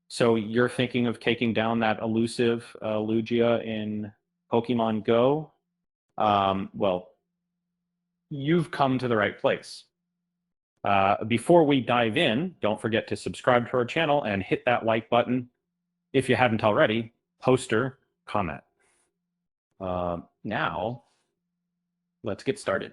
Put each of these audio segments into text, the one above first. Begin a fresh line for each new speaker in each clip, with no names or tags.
So you're thinking of taking down that elusive Lugia in Pokemon Go? Well, you've come to the right place. Before we dive in, don't forget to subscribe to our channel and hit that like button. If you haven't already, poster, comment. Now, let's get started.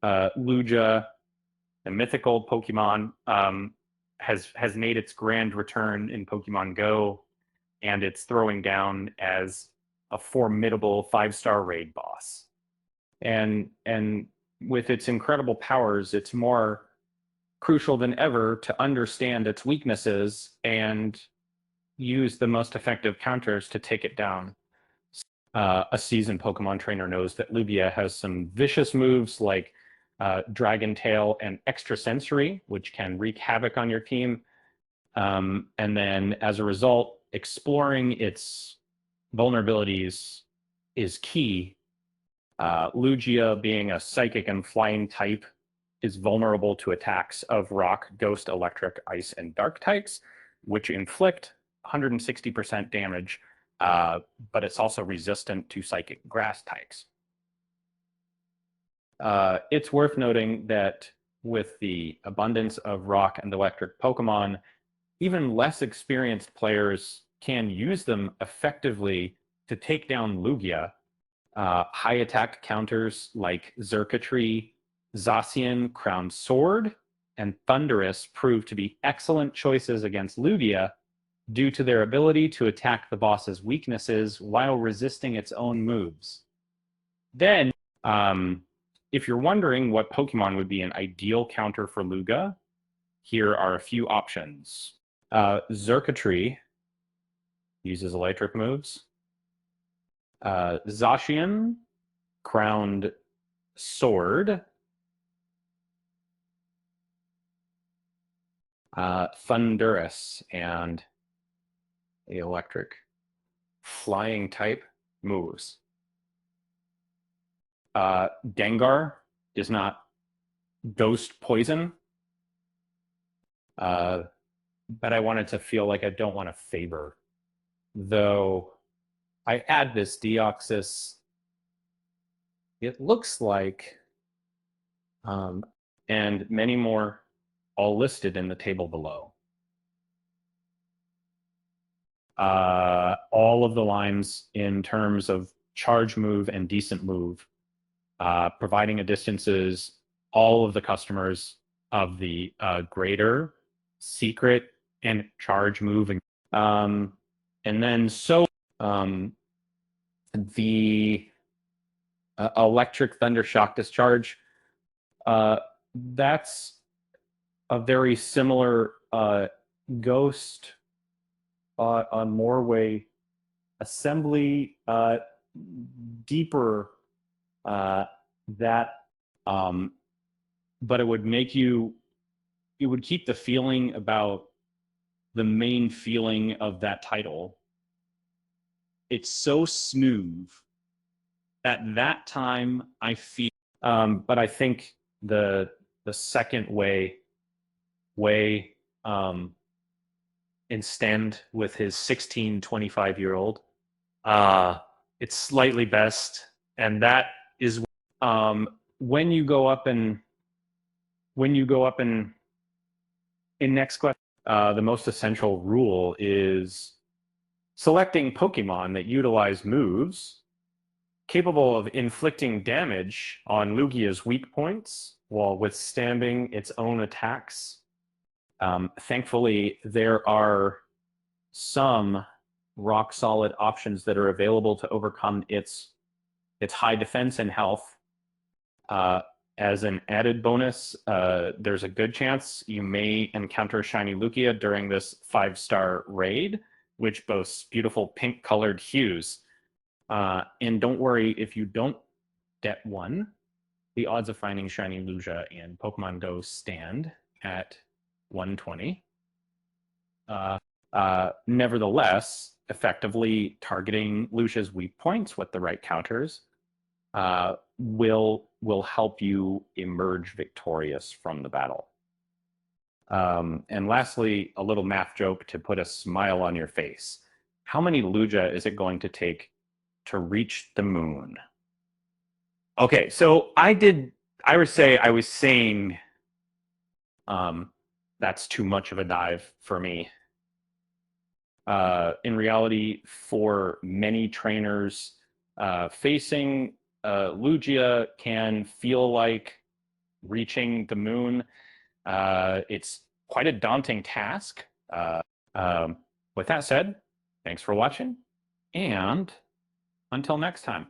Lugia, a mythical Pokemon, has made its grand return in Pokemon Go, and it's throwing down as a formidable 5-star raid boss. And with its incredible powers, it's more crucial than ever to understand its weaknesses and use the most effective counters to take it down. A seasoned Pokemon trainer knows that Lugia has some vicious moves like Dragon Tail and Extrasensory, which can wreak havoc on your team. And then as a result, exploring its vulnerabilities is key. Lugia, being a psychic and flying type, is vulnerable to attacks of rock, ghost, electric, ice, and dark types, which inflict 160% damage, but it's also resistant to psychic grass types. It's worth noting that with the abundance of rock and electric Pokemon, even less experienced players can use them effectively to take down Lugia. High attack counters like Xurkitree, Zacian, Crown Sword, and Thundurus prove to be excellent choices against Lugia due to their ability to attack the boss's weaknesses while resisting its own moves. Then, if you're wondering what Pokemon would be an ideal counter for Lugia, here are a few options. Xurkitree uses electric moves. Zacian, Crowned Sword. Thundurus, and the electric flying type moves. Gengar is not ghost poison, but I wanted to feel like I don't want to favor. Though I add this Deoxys, it looks like, and many more, all listed in the table below. All of the lines in terms of charge move and decent move, providing a distances all of the customers of the greater, secret, and charge move. And then the electric thunder shock discharge, that's a very similar ghost on Morway assembly, deeper but it would keep the feeling about the main feeling of that title. It's so smooth at that time, I feel, but I think the second way instead with his 25-year-old, it's slightly best, and that is when you go up in next question. The most essential rule is selecting Pokemon that utilize moves capable of inflicting damage on Lugia's weak points while withstanding its own attacks. Thankfully, there are some rock-solid options that are available to overcome its high defense and health. As an added bonus, there's a good chance you may encounter Shiny Lugia during this 5-star raid, which boasts beautiful pink-colored hues. And don't worry if you don't get one. The odds of finding Shiny Lugia in Pokemon Go stand at 120. Nevertheless, effectively targeting Lucia's weak points with the right counters will help you emerge victorious from the battle. And lastly, a little math joke to put a smile on your face. How many Lugia is it going to take to reach the moon? Okay, so I was saying that's too much of a dive for me. In reality, for many trainers, facing Lugia can feel like reaching the moon. It's quite a daunting task. Um, with that said, thanks for watching, and until next time.